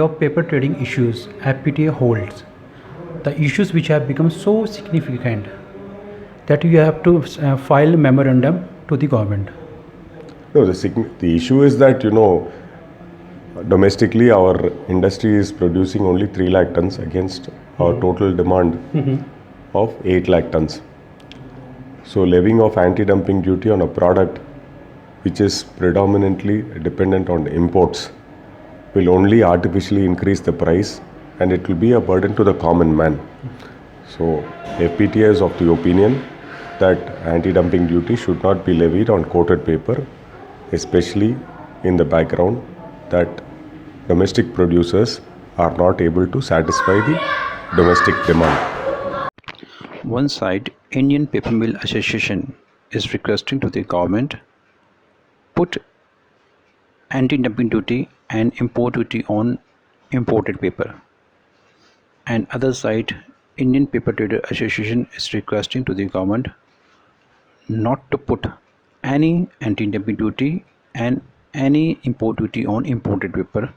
of paper trading issues FPTA holds, the issues which have become so significant that you have to file a memorandum to the government. No, the issue is that, domestically our industry is producing only 3 lakh tons against our total demand of 8 lakh tons. So levying of anti-dumping duty on a product which is predominantly dependent on imports will only artificially increase the price, and it will be a burden to the common man. So FPTA is of the opinion that anti-dumping duty should not be levied on coated paper, especially in the background that domestic producers are not able to satisfy the domestic demand. One side, Indian Paper Mill Association is requesting to the government put anti-dumping duty and import duty on imported paper. And other side, Indian Paper Trader Association is requesting to the government not to put any anti-dumping duty and any import duty on imported paper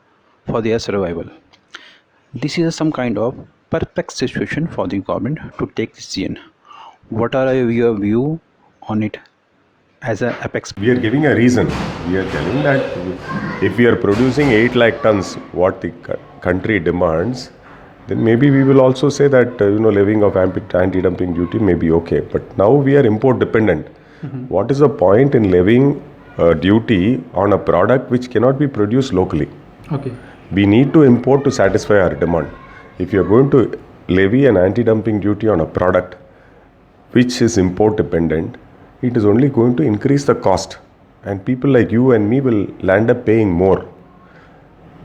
for their survival. This is some kind of perfect situation for the government to take decision. What are your view on it as an apex? We are giving a reason. We are telling that if we are producing 8 lakh tons, what the country demands, then maybe we will also say that levying of anti-dumping duty may be okay. But now we are import dependent. What is the point in levying duty on a product which cannot be produced locally? Okay. We need to import to satisfy our demand. If you are going to levy an anti-dumping duty on a product which is import dependent, it is only going to increase the cost, and people like you and me will land up paying more.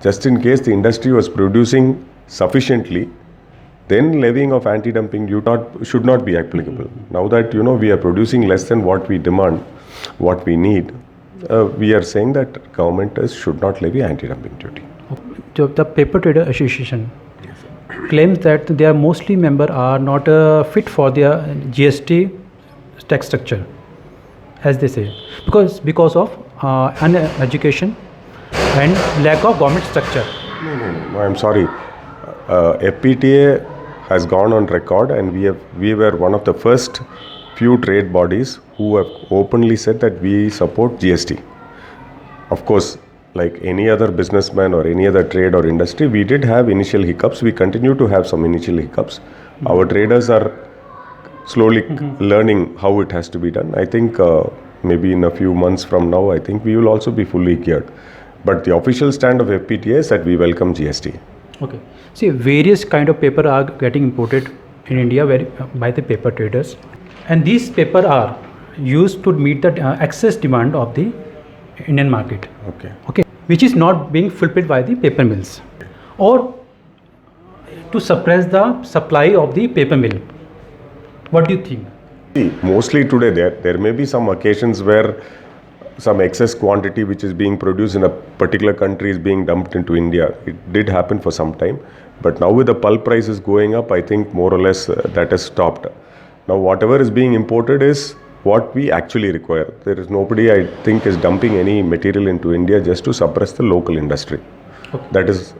Just in case the industry was producing sufficiently, then levying of anti-dumping duty should not be applicable. Now that we are producing less than what we demand, what we need, we are saying that government should not levy anti-dumping duty. The Paper Trader Association claims that their mostly members are not fit for their GST tax structure, as they say, because of uneducation and lack of government structure. No, I'm sorry. FPTA has gone on record, and we were one of the first few trade bodies who have openly said that we support GST. Of course, like any other businessman or any other trade or industry, we did have initial hiccups. We continue to have some initial hiccups. Our traders are slowly learning how it has to be done. I think maybe in a few months from now, I think we will also be fully geared. But the official stand of FPTA is that we welcome GST. Okay. See, various kind of paper are getting imported in India by the paper traders, and these paper are used to meet the excess demand of the Indian market. Okay. Which is not being fulfilled by the paper mills, or to suppress the supply of the paper mill. What do you think? See, mostly today there may be some occasions where some excess quantity which is being produced in a particular country is being dumped into India. It did happen for some time, but now with the pulp prices going up, I think more or less that has stopped. Now whatever is being imported is what we actually require. There is nobody, I think, is dumping any material into India just to suppress the local industry. Okay. That is.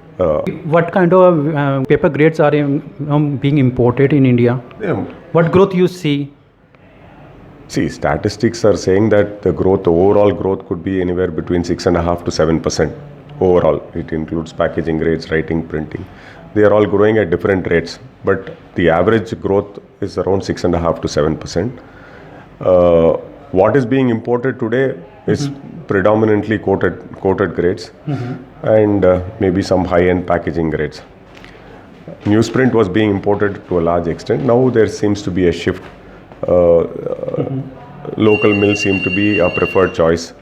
What kind of paper grades are being imported in India? Yeah. What growth you see? See, statistics are saying that the overall growth could be anywhere between 6.5% to 7% overall. It includes packaging grades, writing, printing. They are all growing at different rates, but the average growth is around 6.5% to 7%. What is being imported today is predominantly coated grades and maybe some high-end packaging grades. Newsprint was being imported to a large extent. Now there seems to be a shift. Local mills seem to be a preferred choice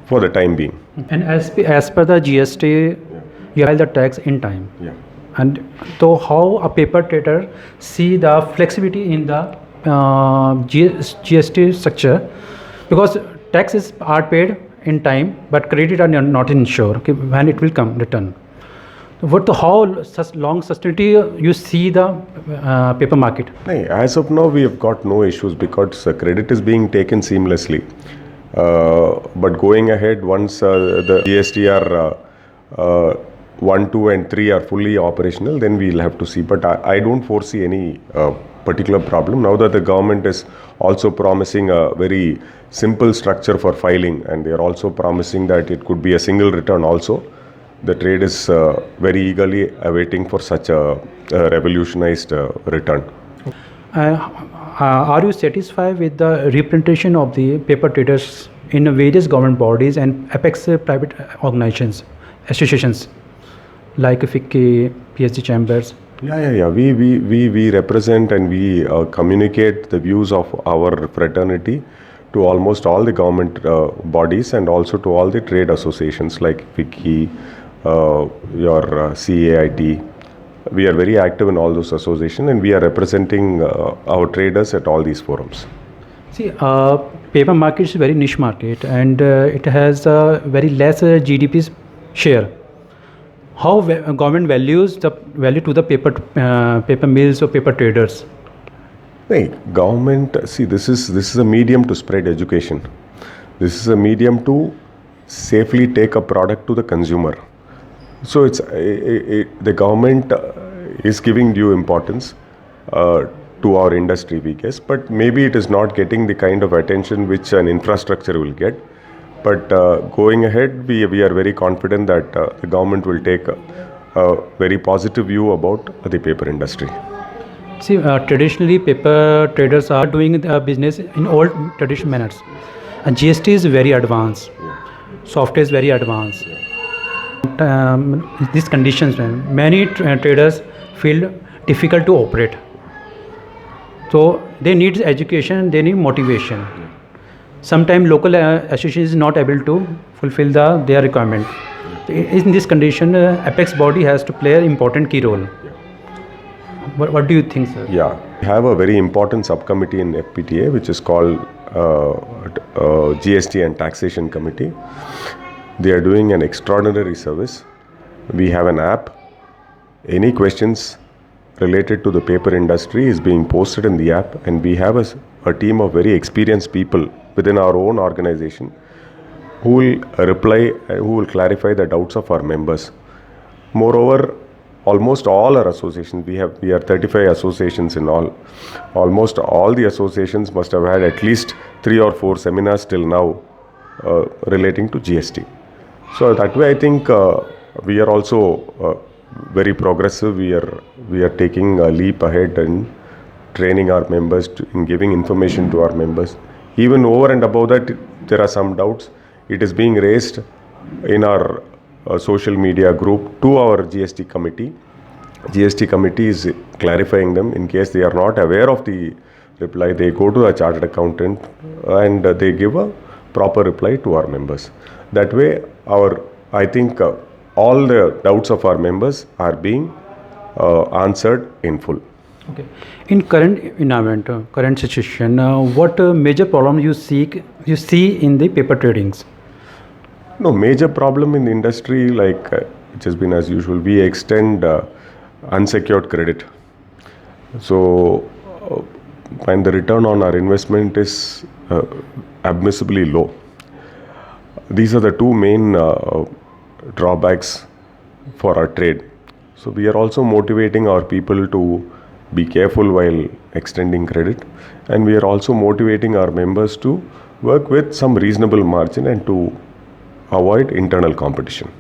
for the time being. And as per the GST, you file the tax in time. Yeah. And so how a paper trader see the flexibility in the GST structure, because taxes are paid in time, but credit are not ensured when it will come return. How such long sustainability you see the paper market? As of now, we have got no issues because credit is being taken seamlessly. But going ahead, once the GST are 1, 2, and 3 are fully operational, then we'll have to see. But I don't foresee any particular problem now that the government is also promising a very simple structure for filing, and they are also promising that it could be a single return also. The trade is very eagerly awaiting for such a revolutionized return. Are you satisfied with the representation of the paper traders in various government bodies and apex private organizations, associations like FPTA, PhD chambers? Yeah. We represent and we communicate the views of our fraternity to almost all the government bodies and also to all the trade associations like FICCI, your CAIT. We are very active in all those associations and we are representing our traders at all these forums. See, paper market is a very niche market and it has a very less GDP share. How government values the value to the paper mills or paper traders? Right. Government, see, this is a medium to spread education. This is a medium to safely take a product to the consumer. So the government is giving due importance to our industry, we guess, but maybe it is not getting the kind of attention which an infrastructure will get. But going ahead, we are very confident that the government will take a very positive view about the paper industry. See, traditionally paper traders are doing business in old traditional manners. And GST is very advanced. Software is very advanced. These conditions, many traders feel difficult to operate. So they need education, they need motivation. Sometimes local association is not able to fulfill their requirement. In this condition, apex body has to play an important key role. What do you think, sir? Yeah, we have a very important subcommittee in FPTA which is called GST and Taxation Committee. They are doing an extraordinary service. We have an app. Any questions related to the paper industry is being posted in the app, and we have a team of very experienced people within our own organization who will reply, who will clarify the doubts of our members. Moreover, almost all our associations, we are 35 associations in all. Almost all the associations must have had at least 3 or 4 seminars till now relating to GST. So that way I think we are also very progressive. We are taking a leap ahead and training our members in giving information to our members. Even over and above that, there are some doubts. It is being raised in our social media group to our GST committee. GST committee is clarifying them. In case they are not aware of the reply, they go to a chartered accountant and they give a proper reply to our members. That way, I think all the doubts of our members are being answered in full. Okay. In current environment, current situation, what major problem you see in the paper tradings? No major problem in the industry, like which has been as usual. We extend unsecured credit. So when the return on our investment is admissibly low. These are the two main drawbacks for our trade. So we are also motivating our people to be careful while extending credit, and we are also motivating our members to work with some reasonable margin and to avoid internal competition.